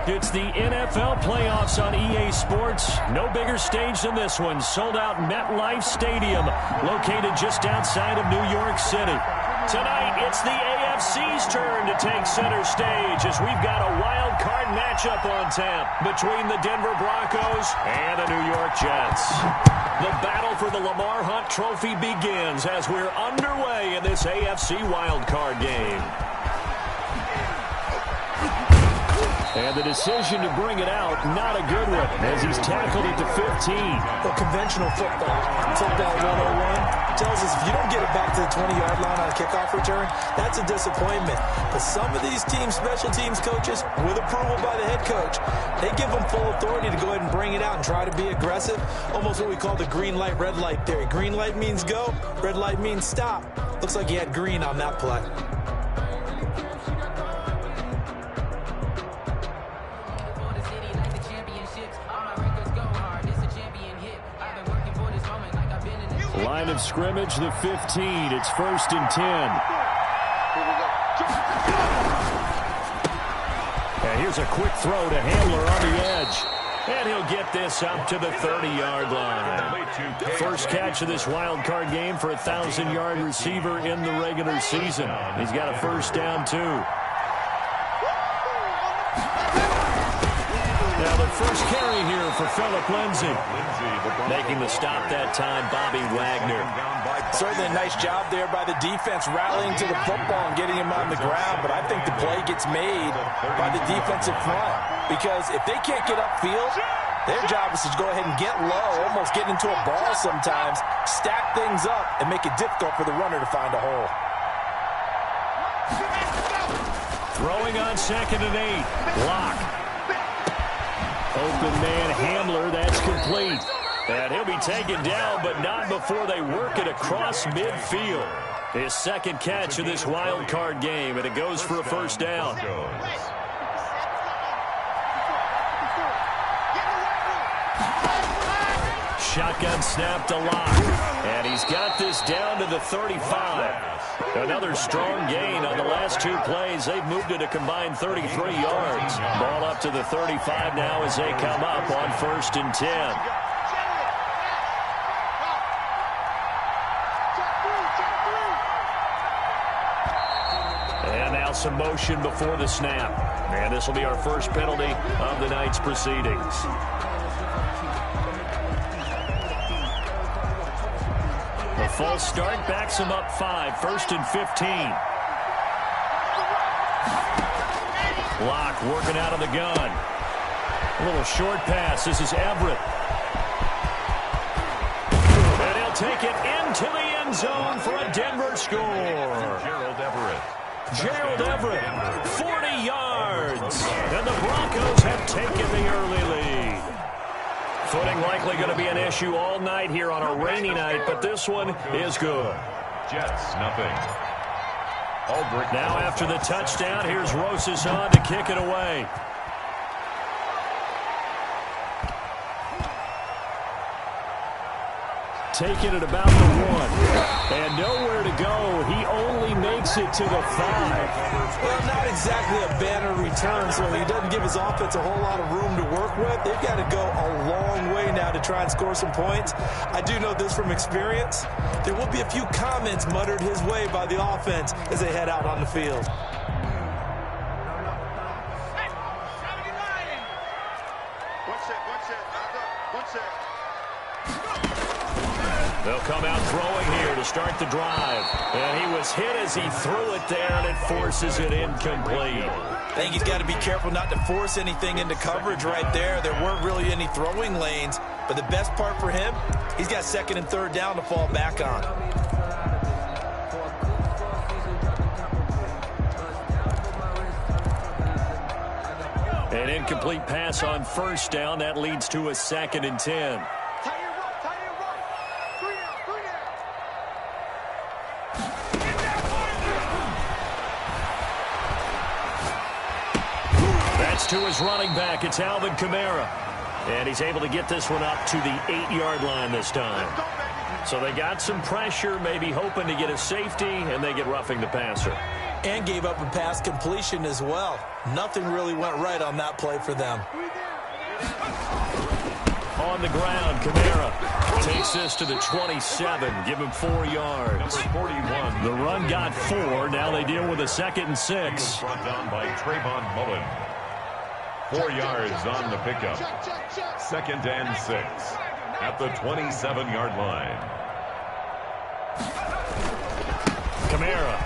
It's the NFL playoffs on EA Sports. No bigger stage than this one. Sold out MetLife Stadium, located just outside of New York City. Tonight, it's the AFC's turn to take center stage as we've got a wild card matchup on tap between the Denver Broncos and the New York Jets. The battle for the Lamar Hunt Trophy begins as we're underway in this AFC wild card game. And the decision to bring it out, not a good one, as he's tackled it to 15. Well, conventional football 101, tells us if you don't get it back to the 20-yard line on a kickoff return, that's a disappointment. But some of these teams, special teams coaches, with approval by the head coach, they give them full authority to go ahead and bring it out and try to be aggressive. Almost what we call the green light, red light theory. Green light means go, red light means stop. Looks like he had green on that play. Line of scrimmage, the 15. It's 1st and 10. And here's a quick throw to Handler on the edge. And he'll get this up to the 30-yard line. First catch of this wild card game for a 1,000-yard receiver in the regular season. He's got a first down, too. Now the first carry here for Phillip Lindsay. Making the stop that time, Bobby Wagner. Certainly a nice job there by the defense, rallying to the football and getting him on the ground. But I think the play gets made by the defensive front. Because if they can't get upfield, their job is to go ahead and get low, almost get into a ball sometimes, stack things up, and make it difficult for the runner to find a hole. Throwing on 2nd and 8. Block. Open man Handler, that's complete. And he'll be taken down, but not before they work it across midfield. His second catch of this wild card game, and it goes for a first down. Shotgun snap to Lock. And he's got this down to the 35. Another strong gain on the last 2 plays. They've moved it a combined 33 yards. Ball up to the 35 now as they come up on 1st and 10. And now some motion before the snap. And this will be our first penalty of the night's proceedings. The false start backs him up 5, 1st and 15. Lock working out of the gun. A little short pass. This is Everett. And he'll take it into the end zone for a Denver score. Gerald Everett, 40 yards. And the Broncos have taken the early lead. Footing likely going to be an issue all night here on a rainy night, but this one is good. Jets, nothing. Now after the touchdown, here's Rosas on to kick it away. Taking it about the 1. And nowhere to go. He only makes it to the 5. Well, not exactly a banner return, so he doesn't give his offense a whole lot of room to work with. They've got to go a long way now to try and score some points. I do know this from experience. There will be a few comments muttered his way by the offense as they head out on the field. They'll come out throwing here to start the drive. And he was hit as he threw it there, and it forces it incomplete. I think he's got to be careful not to force anything into coverage right there. There weren't really any throwing lanes. But the best part for him, he's got 2nd and 3rd down to fall back on. An incomplete pass on 1st down. That leads to a 2nd and 10. To his running back, it's Alvin Kamara. And he's able to get this one up to the 8-yard line this time. So they got some pressure, maybe hoping to get a safety, and they get roughing the passer. And gave up a pass completion as well. Nothing really went right on that play for them. On the ground, Kamara takes this to the 27. Give him 4 yards. Number 41. The run got 4. Now they deal with a 2nd and 6. Brought down by Trayvon Mullen. 4 yards on the pickup. 2nd and 6 at the 27-yard line. Kamara.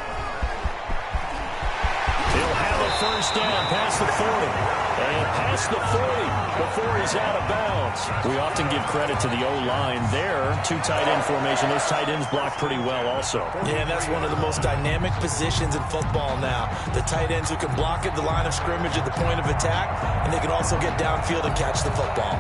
He'll have a first down past the 40. And past the 40 before he's out of bounds. We often give credit to the O-line there. 2 tight end formation. Those tight ends block pretty well also. Yeah, that's one of the most dynamic positions in football now. The tight ends who can block at the line of scrimmage at the point of attack, and they can also get downfield and catch the football.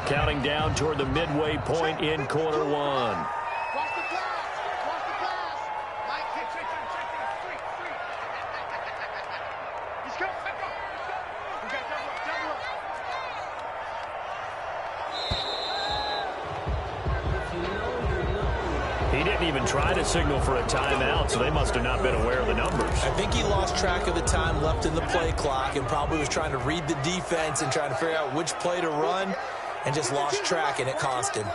Counting down toward the midway point in quarter 1. He didn't even try to signal for a timeout, so they must have not been aware of the numbers. I think he lost track of the time left in the play clock and probably was trying to read the defense and trying to figure out which play to run, and just lost track, and it cost him.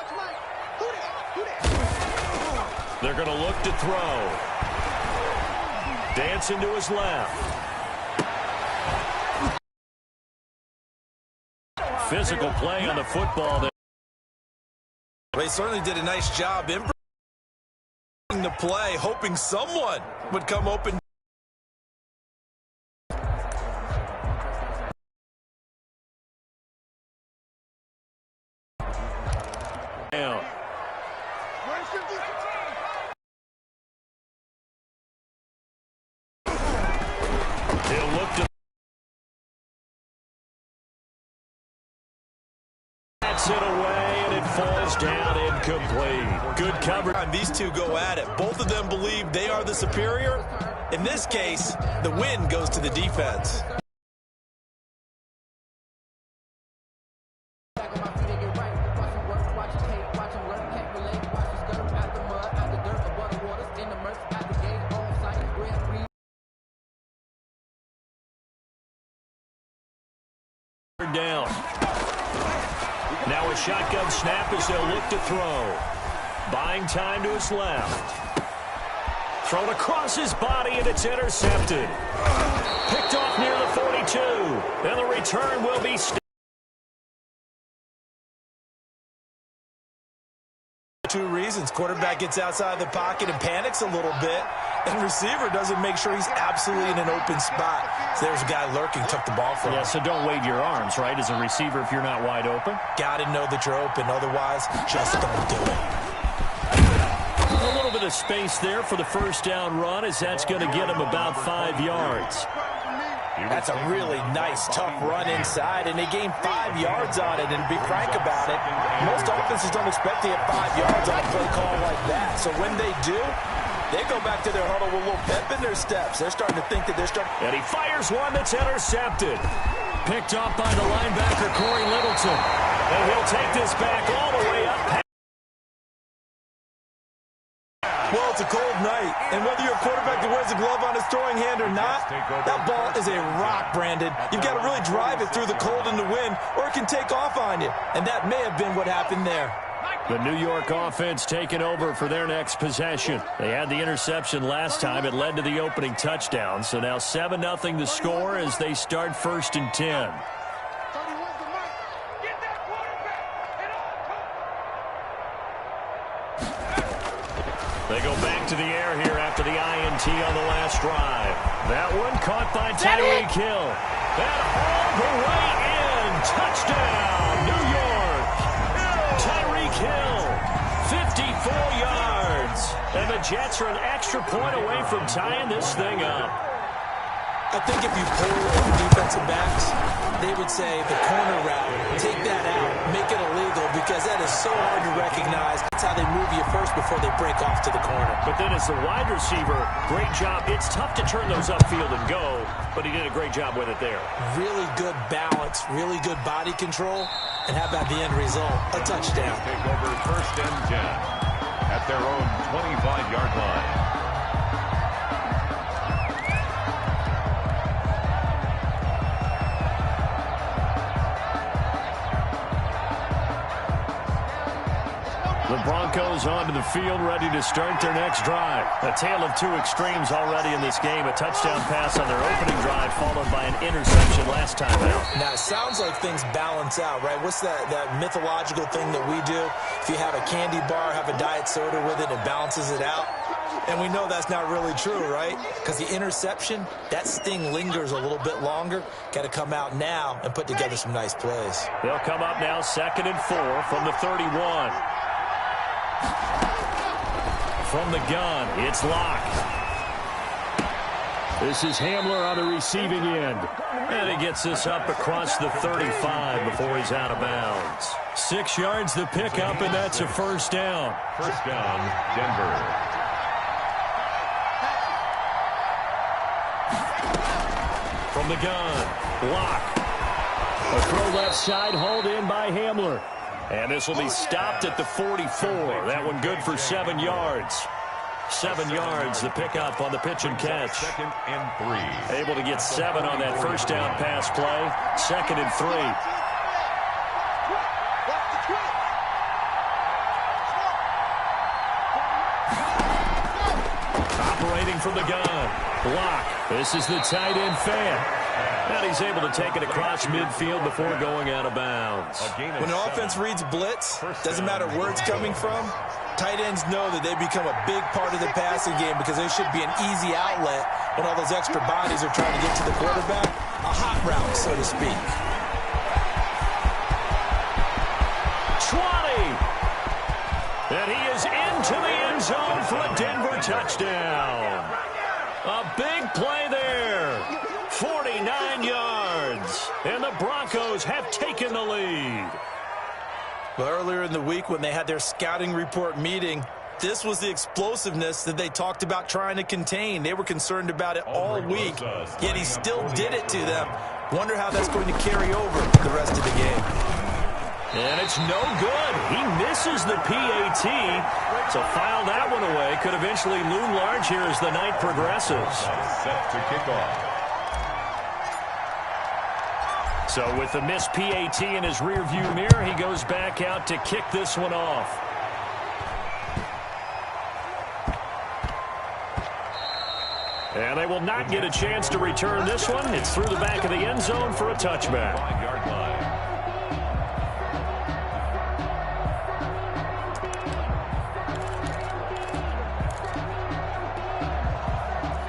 They're going to look to throw. Dancing to his left. Physical play on the football there. They certainly did a nice job in the play, hoping someone would come open. Down. He'll look to that's it away, and it falls down incomplete. Good coverage. These two go at it. Both of them believe they are the superior. In this case, the win goes to the defense. Down. Now a shotgun snap as they'll look to throw. Buying time to his left. Thrown across his body, and it's intercepted. Picked off near the 42. And the return will be... Two reasons. Quarterback gets outside the pocket and panics a little bit, and receiver doesn't make sure he's absolutely in an open spot. So there's a guy lurking, took the ball from him. Yeah, so don't wave your arms, right, as a receiver if you're not wide open. Got to know that you're open. Otherwise, just don't do it. A little bit of space there for the first down run, as that's going to get him about 5 yards. That's a really nice, tough run inside, and they gained 5 yards on it. And to be frank about it, most offenses don't expect to get 5 yards on a play call like that. So when they do, they go back to their huddle with a little pep in their steps. They're starting to think that they're starting. And he fires one that's intercepted. Picked up by the linebacker, Corey Littleton. And he'll take this back all the way up. Well, it's a cold night, and whether you're a quarterback that wears a glove on his throwing hand or not, that ball is a rock, Brandon. You've got to really drive it through the cold and the wind, or it can take off on you, and that may have been what happened there. The New York offense taking over for their next possession. They had the interception last time. It led to the opening touchdown, so now 7-0 the score as they start 1st and 10. They go back to the air here after the INT on the last drive. That one caught by Tyreek Hill. And all the way in. Touchdown, New York. Tyreek Hill, 54 yards. And the Jets are an extra point away from tying this thing up. I think if you pull the defensive backs, they would say the corner route, take that out, make it illegal, because that is so hard to recognize. That's how they move you first before they break off to the corner. But then as the wide receiver, great job. It's tough to turn those upfield and go, but he did a great job with it there. Really good balance, really good body control, and how about the end result? A touchdown. Take over 1st and 10 at their own 25-yard line. The Broncos onto the field, ready to start their next drive. A tale of two extremes already in this game. A touchdown pass on their opening drive, followed by an interception last time out. Now, it sounds like things balance out, right? What's that mythological thing that we do? If you have a candy bar, have a diet soda with it, it balances it out. And we know that's not really true, right? Because the interception, that sting lingers a little bit longer. Got to come out now and put together some nice plays. They'll come up now 2nd and 4 from the 31. From the gun, it's Locke. This is Hamler on the receiving end. And he gets this up across the 35 before he's out of bounds. 6 yards the pickup, and that's a first down. First down, Denver. From the gun, Locke. A throw left side, hauled in by Hamler. And this will be stopped at the 44. That one good for 7 yards. 7 yards, the pickup on the pitch and catch. 2nd and 3. Able to get 7 on that first down pass play. 2nd and 3. Operating from the gun. Block. This is the tight end fan. And he's able to take it across midfield before going out of bounds. When an offense reads blitz, doesn't matter where it's coming from, tight ends know that they become a big part of the passing game because they should be an easy outlet when all those extra bodies are trying to get to the quarterback. A hot route, so to speak. 20! And he is into the end zone for a Denver touchdown. A big play there. 49 yards. And the Broncos have taken the lead. Well, earlier in the week when they had their scouting report meeting, this was the explosiveness that they talked about trying to contain. They were concerned about it all week, yet he still did it to them. Wonder how that's going to carry over the rest of the game. And it's no good. He misses the PAT. So file that one away. Could eventually loom large here as the night progresses. Set to kick off. So with the missed PAT in his rearview mirror, he goes back out to kick this one off. And they will not get a chance to return this one. It's through the back of the end zone for a touchback. 5-yard line.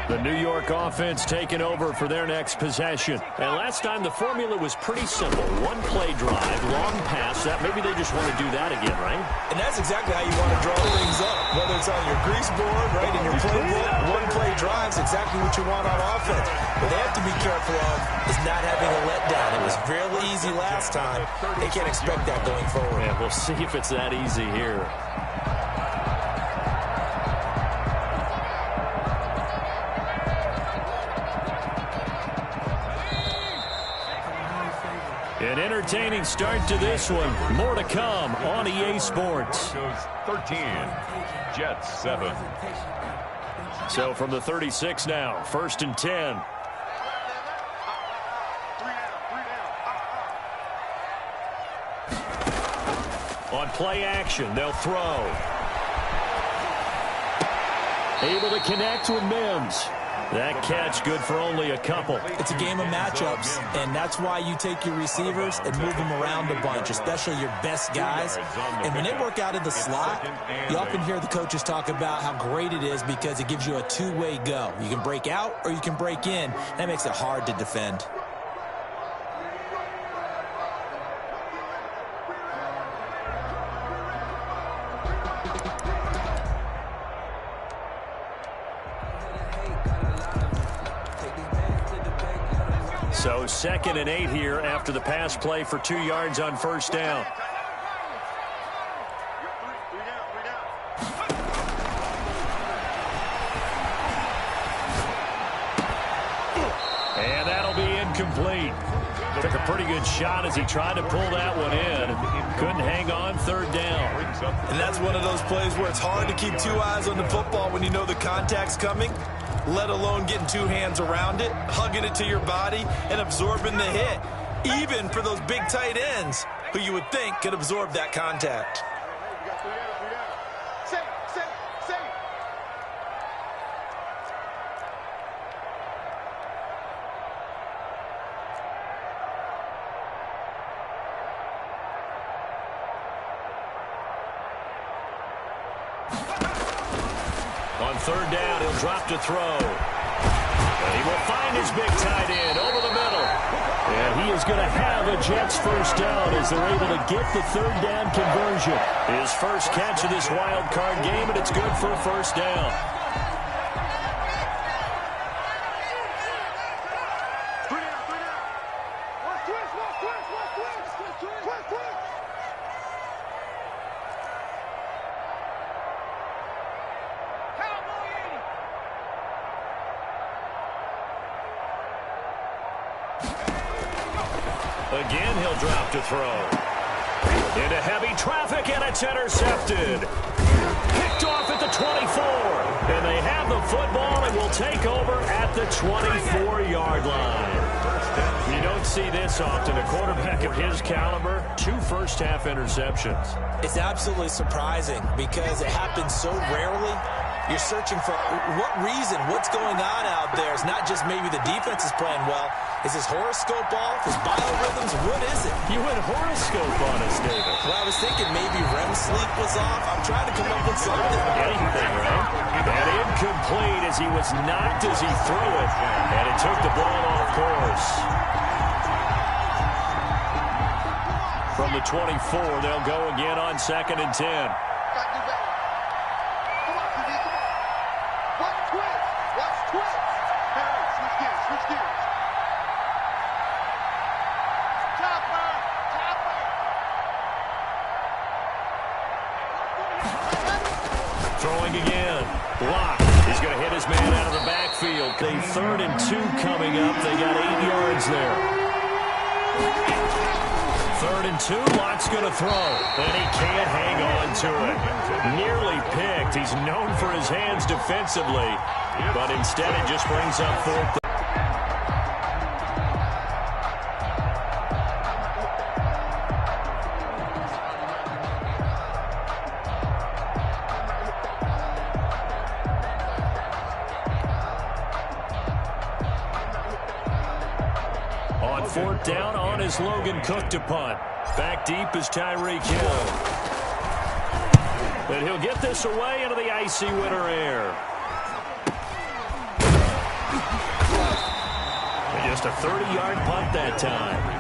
The New York offense taking over for their next possession. And last time the formula was pretty simple. One play drive, long pass. That maybe they just want to do that again, right? And that's exactly how you want to draw things up. Whether it's on your grease board, right, in your playbook, one play drive is exactly what you want on offense. What they have to be careful of is not having a letdown. It was fairly easy last time. They can't expect that going forward. Yeah, we'll see if it's that easy here. An entertaining start to this one. More to come on EA Sports. 13, Jets 7. So from the 36 now, 1st and 10. On play action, they'll throw. Able to connect with Mims. That catch good for only a couple. It's a game of matchups, and that's why you take your receivers and move them around a bunch, especially your best guys. And when they work out in the slot, you often hear the coaches talk about how great it is because it gives you a two-way go. You can break out or you can break in. That makes it hard to defend. So 2nd and 8 here after the pass play for 2 yards on first down. And that'll be incomplete. Took a pretty good shot as he tried to pull that one in. Couldn't hang on 3rd down. And that's one of those plays where it's hard to keep 2 eyes on the football when you know the contact's coming, let alone getting 2 hands around it, hugging it to your body, and absorbing the hit, even for those big tight ends who you would think could absorb that contact. On 3rd down, he'll drop to throw. And he will find his big tight end over the middle. And he is going to have a Jets first down as they're able to get the 3rd down conversion. His first catch of this wild card game, and it's good for a first down. Again, he'll drop to throw. Into heavy traffic, and it's intercepted. Picked off at the 24. And they have the football and will take over at the 24-yard line. You don't see this often. A quarterback of his caliber, 2 first-half interceptions. It's absolutely surprising because it happens so rarely. You're searching for what reason, what's going on out there. It's not just maybe the defense is playing well. Is his horoscope off? His biorhythms? What is it? You went horoscope on us, David. Well, I was thinking maybe REM sleep was off. I'm trying to come up with something. Anything, right? And incomplete as he was knocked as he threw it. And it took the ball off course. From the 24, they'll go again on 2nd and 10. Throwing again. Block. He's going to hit his man out of the backfield. They 3rd and 2 coming up. They got 8 yards there. 3rd and 2. Lock's going to throw. And he can't hang on to it. Nearly picked. He's known for his hands defensively. But instead it just brings up 4th. On 4th down, on is Logan Cook to punt. Back deep is Tyreek Hill. And he'll get this away into the icy winter air. And just a 30-yard punt that time.